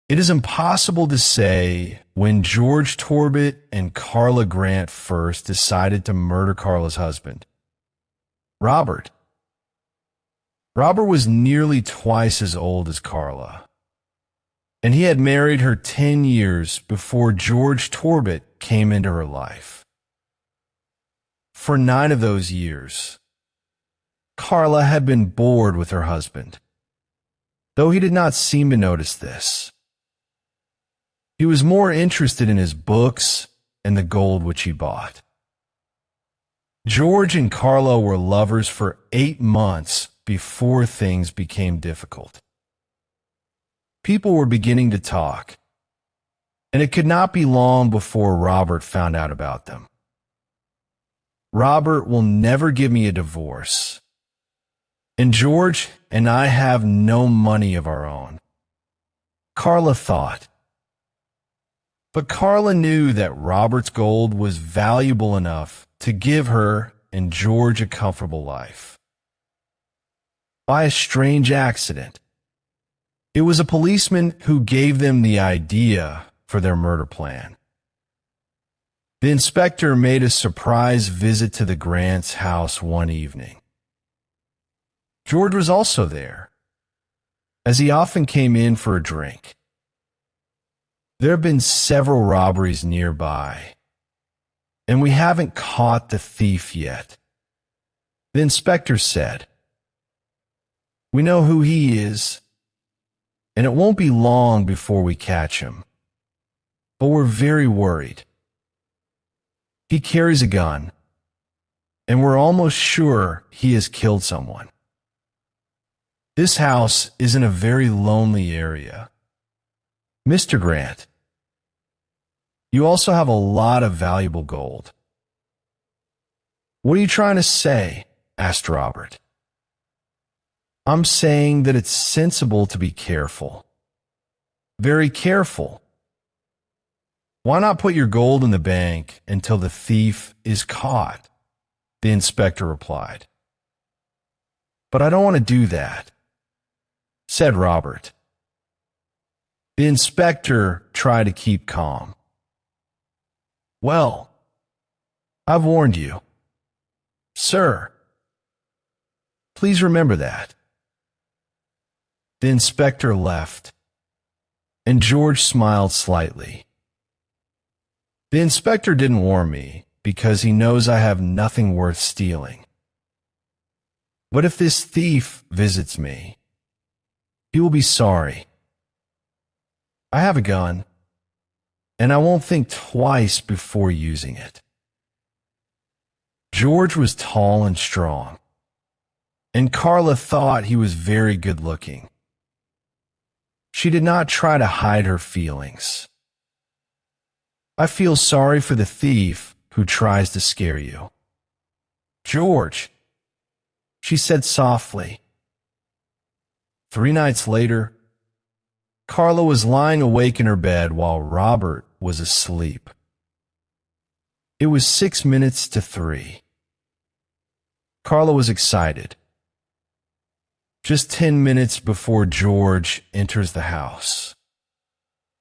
It is impossible to say when George Torbay and Carla Grant first decided to murder Carla's husband, Robert. Robert was nearly twice as old as Carla, and he had married her 10 years before George Torbay came into her life. For 9 of those years, Carla had been bored with her husband, though he did not seem to notice this. He was more interested in his books and the gold which he bought. George and Carla were lovers for 8 months before things became difficult. People were beginning to talk, and it could not be long before Robert found out about them. Robert will never give me a divorce, and George and I have no money of our own, Carla thought. But Carla knew that Robert's gold was valuable enough to give her and George a comfortable life. By a strange accident, it was a policeman who gave them the idea for their murder plan. The inspector made a surprise visit to the Grants' house one evening. George was also there, as he often came in for a drink. There have been several robberies nearby, and we haven't caught the thief yet. The inspector said, "We know who he is, and it won't be long before we catch him. But we're very worried. He carries a gun, and we're almost sure he has killed someone. This house is in a very lonely area. Mr. Grant, you also have a lot of valuable gold." "What are you trying to say?" asked Robert. "I'm saying that it's sensible to be careful. Very careful. Why not put your gold in the bank until the thief is caught?" the inspector replied. "But I don't want to do that," said Robert. The inspector tried to keep calm. "Well, I've warned you, sir. Please remember that." The inspector left, and George smiled slightly. The inspector didn't warn me because he knows I have nothing worth stealing. But if this thief visits me, he will be sorry. I have a gun, and I won't think twice before using it. George was tall and strong, and Carla thought he was very good-looking. She did not try to hide her feelings. "I feel sorry for the thief who tries to scare you, George," she said softly. 3 nights later, Carla was lying awake in her bed while Robert was asleep. It was 6 minutes to 3. Carla was excited. Just 10 minutes before George enters the house.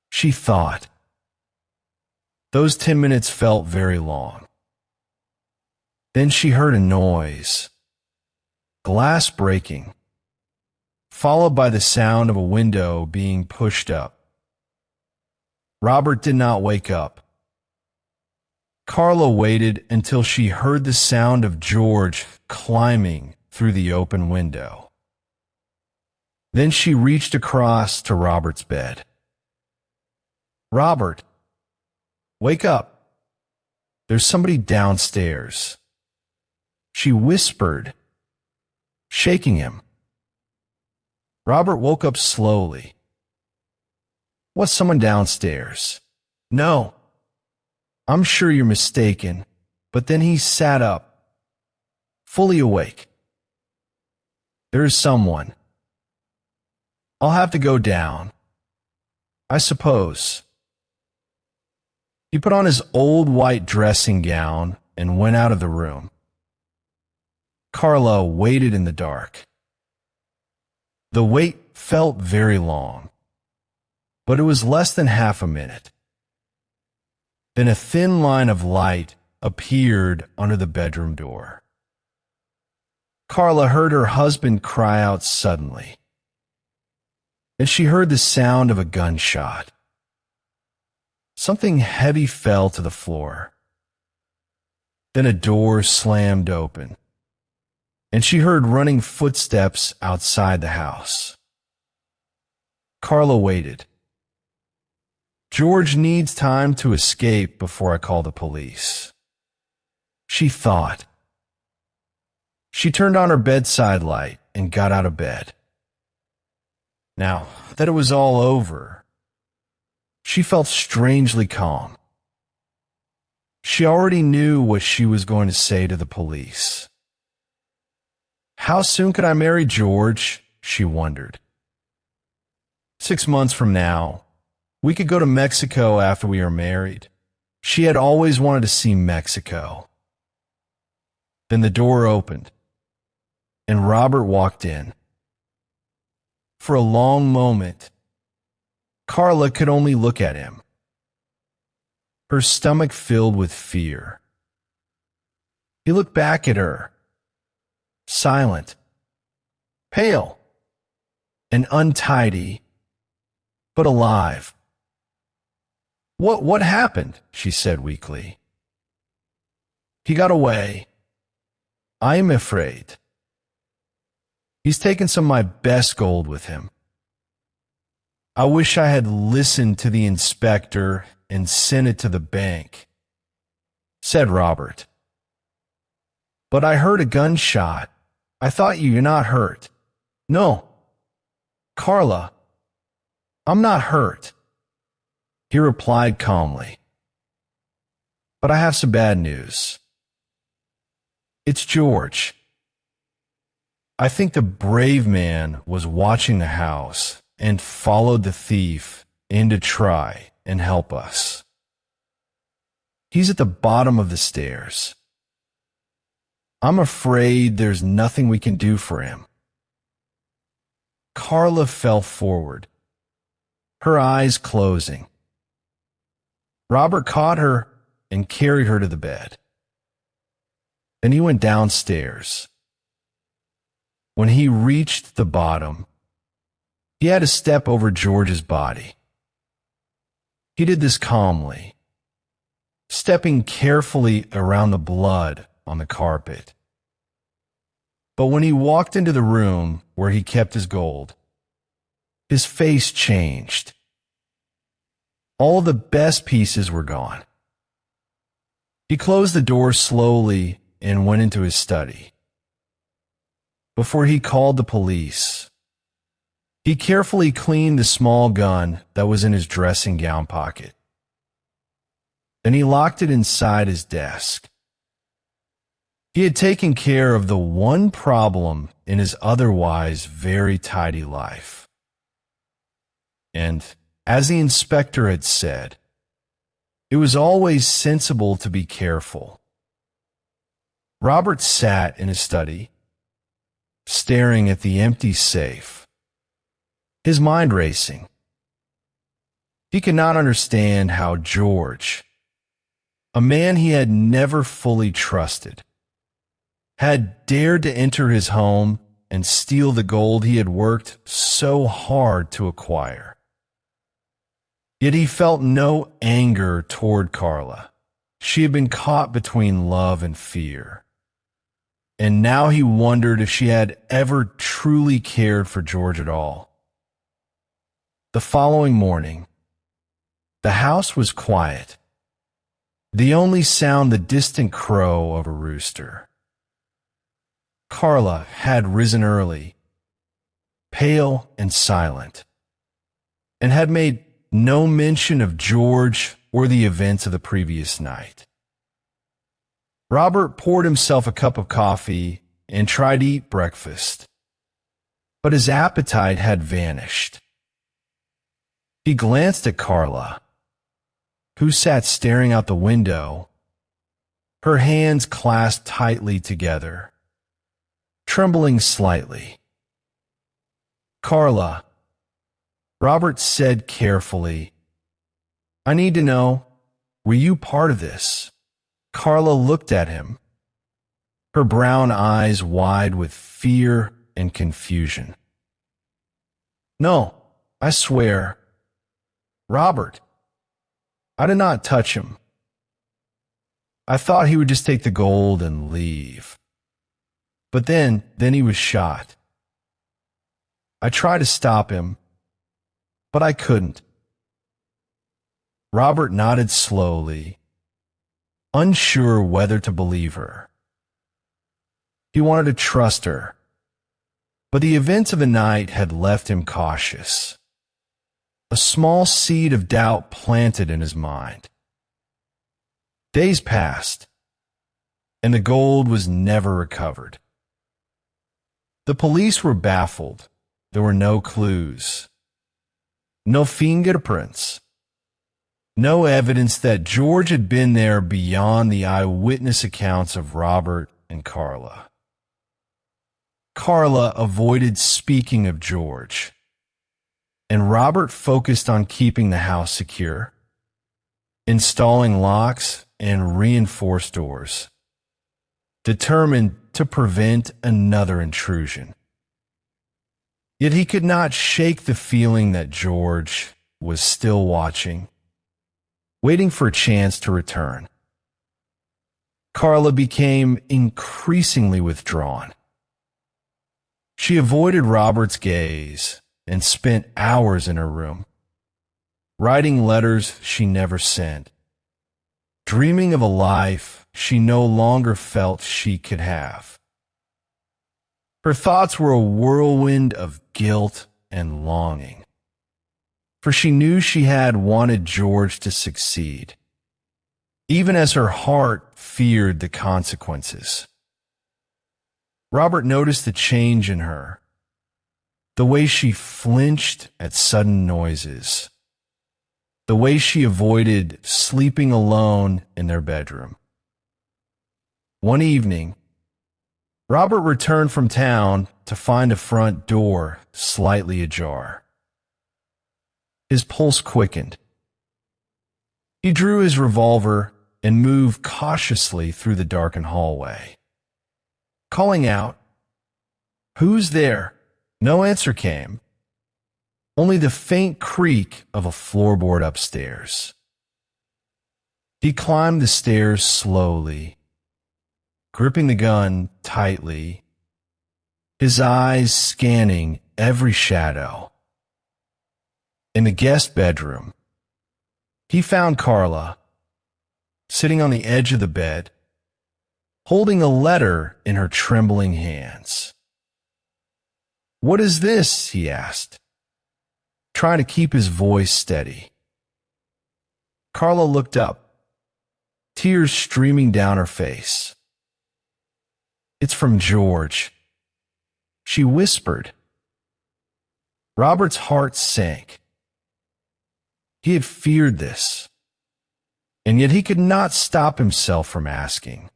She thought. Those 10 minutes felt very long. Then she heard a noise. Glass breaking, followed by the sound of a window being pushed up. Robert did not wake up. Carla waited until she heard the sound of George climbing through the open window. Then she reached across to Robert's bed. "Robert, wake up. There's somebody downstairs," she whispered, shaking him. Robert woke up slowly. "What's someone downstairs?" "No, I'm sure you're mistaken." But then he sat up, fully awake. "There is someone. I'll have to go down, I suppose." He put on his old white dressing gown and went out of the room. Carla waited in the dark. The wait felt very long. but it was less than half a minute. Then a thin line of light appeared under the bedroom door. Carla heard her husband cry out suddenly, and she heard the sound of a gunshot. Something heavy fell to the floor. Then a door slammed open, and she heard running footsteps outside the house. Carla waited. George needs time to escape before I call the police, she thought. She turned on her bedside light and got out of bed. Now that it was all over, she felt strangely calm. She already knew what she was going to say to the police. How soon could I marry George? She wondered. 6 months from now. We could go to Mexico after we are married. She had always wanted to see Mexico. Then the door opened, and Robert walked in. For a long moment, Carla could only look at him, her stomach filled with fear. He looked back at her, silent, pale, and untidy, but alive. What happened? She said weakly. He got away. I'm afraid. He's taken some of my best gold with him. I wish I had listened to the inspector and sent it to the bank, said Robert. But I heard a gunshot. I thought you're not hurt. No. Carla, I'm not hurt, he replied calmly. But I have some bad news. It's George. I think the brave man was watching the house and followed the thief in to try and help us. He's at the bottom of the stairs. I'm afraid there's nothing we can do for him. Carla fell forward, her eyes closing. Robert caught her and carried her to the bed. Then he went downstairs. When he reached the bottom, he had to step over George's body. He did this calmly, stepping carefully around the blood on the carpet. But when he walked into the room where he kept his gold, his face changed. All the best pieces were gone. He closed the door slowly and went into his study. Before he called the police, he carefully cleaned the small gun that was in his dressing gown pocket. Then he locked it inside his desk. He had taken care of the one problem in his otherwise very tidy life. And, as the inspector had said, it was always sensible to be careful. Robert sat in his study, staring at the empty safe, his mind racing. He could not understand how George, a man he had never fully trusted, had dared to enter his home and steal the gold he had worked so hard to acquire. Yet he felt no anger toward Carla. She had been caught between love and fear. And now he wondered if she had ever truly cared for George at all. The following morning, the house was quiet. The only sound the distant crow of a rooster. Carla had risen early, pale and silent, and had made no mention of George or the events of the previous night. Robert poured himself a cup of coffee and tried to eat breakfast, but his appetite had vanished. He glanced at Carla, who sat staring out the window, her hands clasped tightly together, trembling slightly. Carla, Robert said carefully, "I need to know, were you part of this?" Carla looked at him, her brown eyes wide with fear and confusion. "No, I swear. Robert, I did not touch him. I thought he would just take the gold and leave. But then he was shot. I tried to stop him, but I couldn't." Robert nodded slowly, unsure whether to believe her. He wanted to trust her, but the events of the night had left him cautious. A small seed of doubt planted in his mind. Days passed, and the gold was never recovered. The police were baffled. There were no clues, no fingerprints, no evidence that George had been there beyond the eyewitness accounts of Robert and Carla. Carla avoided speaking of George, and Robert focused on keeping the house secure, installing locks and reinforced doors, determined to prevent another intrusion. Yet he could not shake the feeling that George was still watching, waiting for a chance to return. Carla became increasingly withdrawn. She avoided Robert's gaze and spent hours in her room, writing letters she never sent, dreaming of a life she no longer felt she could have. Her thoughts were a whirlwind of guilt and longing, for she knew she had wanted George to succeed, even as her heart feared the consequences. Robert noticed the change in her, the way she flinched at sudden noises, the way she avoided sleeping alone in their bedroom. One evening, Robert returned from town to find the front door slightly ajar. His pulse quickened. He drew his revolver and moved cautiously through the darkened hallway, calling out, "Who's there?" No answer came, only the faint creak of a floorboard upstairs. He climbed the stairs slowly, gripping the gun tightly, his eyes scanning every shadow. In the guest bedroom, he found Carla, sitting on the edge of the bed, holding a letter in her trembling hands. "What is this?" he asked, trying to keep his voice steady. Carla looked up, tears streaming down her face. "It's from George," she whispered. Robert's heart sank. He had feared this, and yet he could not stop himself from asking.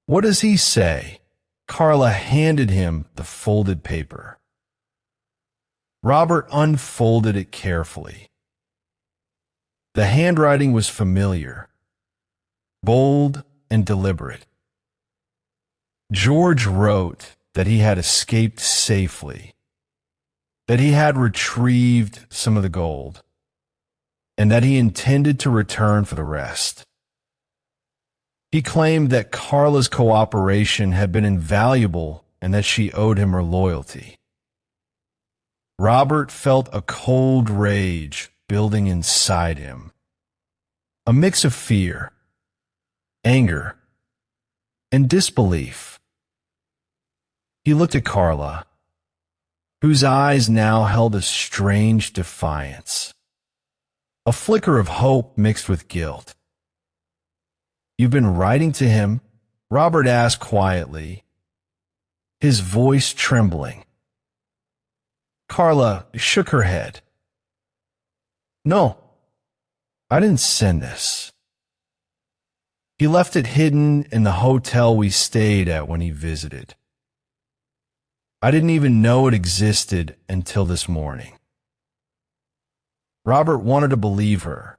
"What does he say?" Carla handed him the folded paper. Robert unfolded it carefully. The handwriting was familiar, bold and deliberate. George wrote that he had escaped safely, that he had retrieved some of the gold, and that he intended to return for the rest. He claimed that Carla's cooperation had been invaluable and that she owed him her loyalty. Robert felt a cold rage building inside him, a mix of fear, anger, and disbelief. He looked at Carla, whose eyes now held a strange defiance, a flicker of hope mixed with guilt. "You've been writing to him?" Robert asked quietly, his voice trembling. Carla shook her head. "No, I didn't send this. He left it hidden in the hotel we stayed at when he visited. I didn't even know it existed until this morning." Robert wanted to believe her,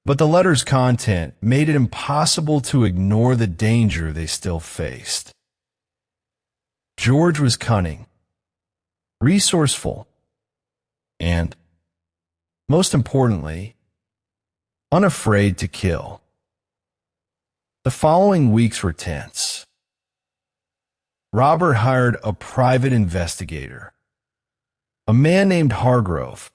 but the letter's content made it impossible to ignore the danger they still faced. George was cunning, resourceful, and, most importantly, unafraid to kill. The following weeks were tense. Robert hired a private investigator, a man named Hargrove,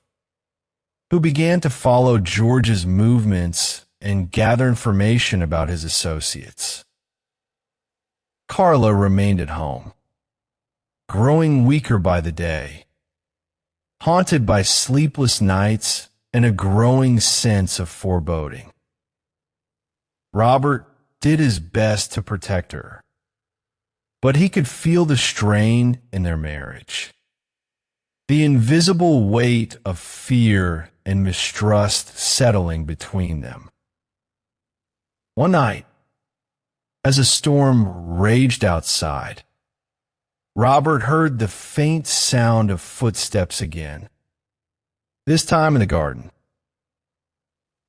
who began to follow George's movements and gather information about his associates. Carla remained at home, growing weaker by the day, haunted by sleepless nights and a growing sense of foreboding. Robert did his best to protect her, but he could feel the strain in their marriage, the invisible weight of fear and mistrust settling between them. One night, as a storm raged outside, Robert heard the faint sound of footsteps again, this time in the garden.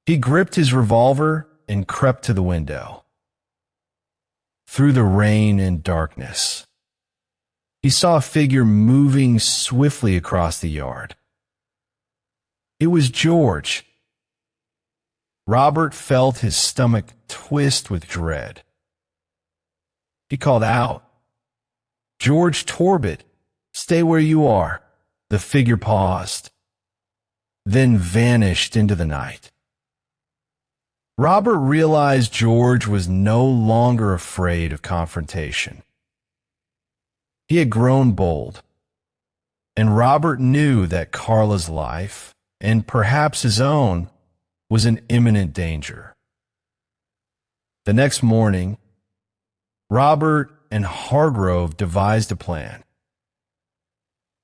He gripped his revolver and crept to the window. Through the rain and darkness, he saw a figure moving swiftly across the yard. It was George. Robert felt his stomach twist with dread. He called out, "George Torbay, stay where you are." The figure paused, then vanished into the night. Robert realized George was no longer afraid of confrontation. He had grown bold, and Robert knew that Carla's life, and perhaps his own, was in imminent danger. The next morning, Robert and Hargrove devised a plan.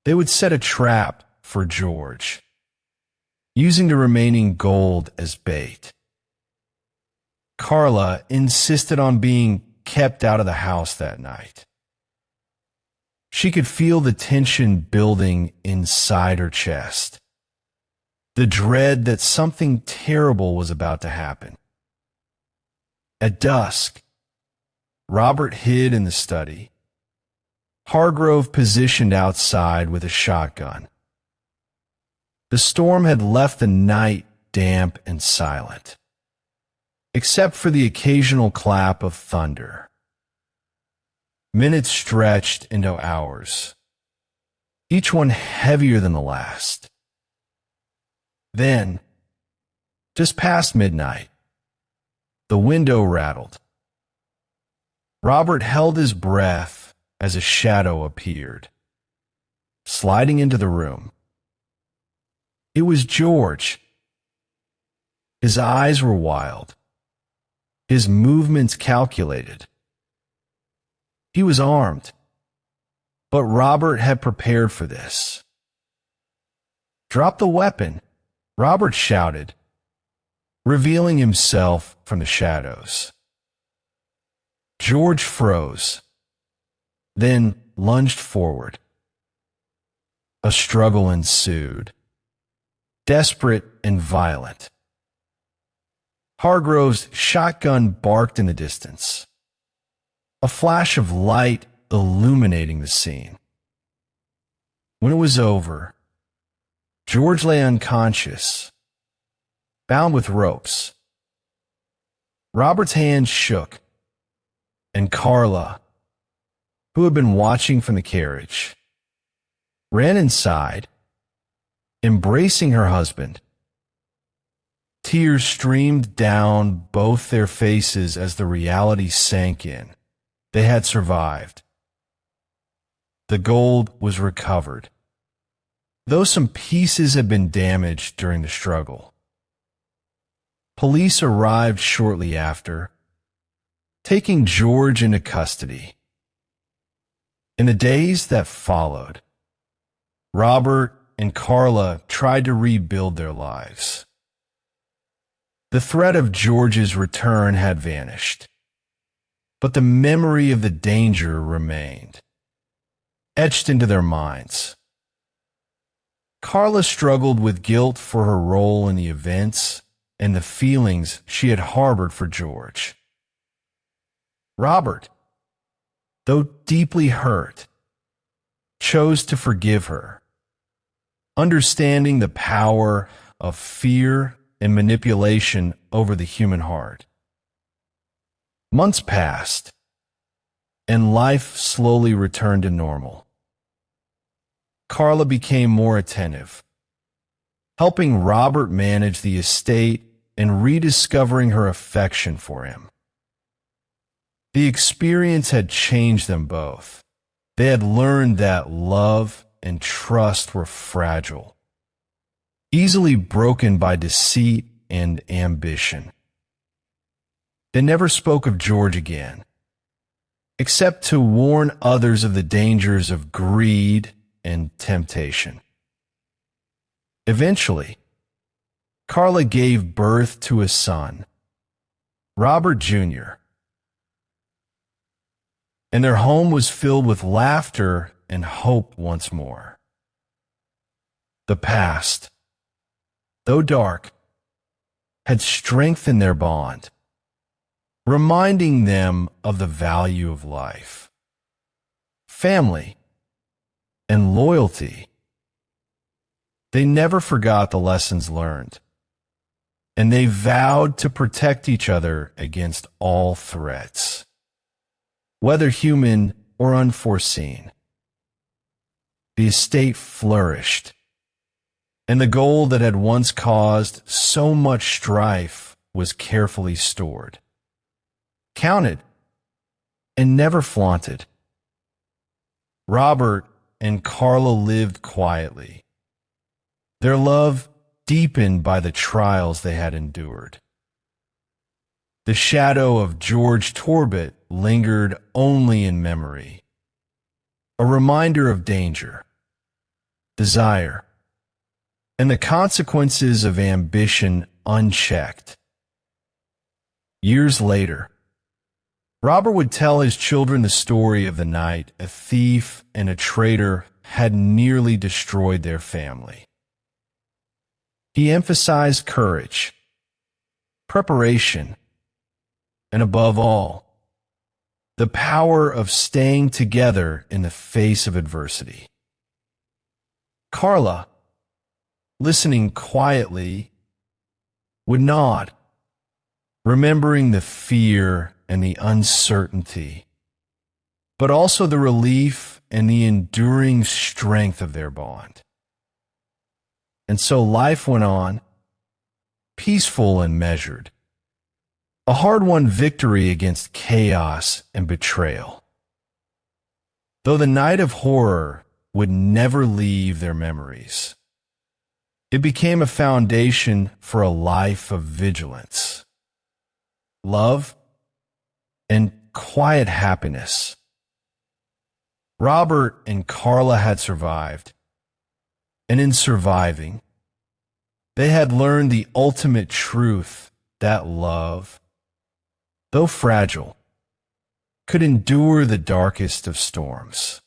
They would set a trap for George, using the remaining gold as bait. Carla insisted on being kept out of the house that night. She could feel the tension building inside her chest, the dread that something terrible was about to happen. At dusk, Robert hid in the study. Hargrove positioned outside with a shotgun. The storm had left the night damp and silent, except for the occasional clap of thunder. Minutes stretched into hours, each one heavier than the last. Then, just past midnight, the window rattled. Robert held his breath as a shadow appeared, sliding into the room. It was George. His eyes were wild, his movements calculated. He was armed, but Robert had prepared for this. "Drop the weapon," Robert shouted, revealing himself from the shadows. George froze, then lunged forward. A struggle ensued, desperate and violent. Hargrove's shotgun barked in the distance, a flash of light illuminating the scene. When it was over, George lay unconscious, bound with ropes. Robert's hands shook, and Carla, who had been watching from the carriage, ran inside, embracing her husband. Tears streamed down both their faces as the reality sank in. They had survived. The gold was recovered, though some pieces had been damaged during the struggle. Police arrived shortly after, taking George into custody. In the days that followed, Robert and Carla tried to rebuild their lives. The threat of George's return had vanished, but the memory of the danger remained, etched into their minds. Carla struggled with guilt for her role in the events and the feelings she had harbored for George. Robert, though deeply hurt, chose to forgive her, understanding the power of fear and manipulation over the human heart. Months passed, and life slowly returned to normal. Carla became more attentive, helping Robert manage the estate and rediscovering her affection for him. The experience had changed them both. They had learned that love and trust were fragile, easily broken by deceit and ambition. They never spoke of George again, except to warn others of the dangers of greed and temptation. Eventually, Carla gave birth to a son, Robert Jr., and their home was filled with laughter and hope once more. The past, though dark, had strengthened their bond, reminding them of the value of life, family, and loyalty. They never forgot the lessons learned, and they vowed to protect each other against all threats, whether human or unforeseen. The estate flourished, and the gold that had once caused so much strife was carefully stored, counted, and never flaunted. Robert and Carla lived quietly, their love deepened by the trials they had endured. The shadow of George Torbay lingered only in memory, a reminder of danger, desire, and the consequences of ambition unchecked. Years later, Robert would tell his children the story of the night a thief and a traitor had nearly destroyed their family. He emphasized courage, preparation, and above all, the power of staying together in the face of adversity. Carla, listening quietly, would nod, remembering the fear and the uncertainty, but also the relief and the enduring strength of their bond. And so life went on, peaceful and measured, a hard-won victory against chaos and betrayal. Though the night of horror would never leave their memories, it became a foundation for a life of vigilance, love, and quiet happiness. Robert and Carla had survived, and in surviving, they had learned the ultimate truth that love, though fragile, could endure the darkest of storms.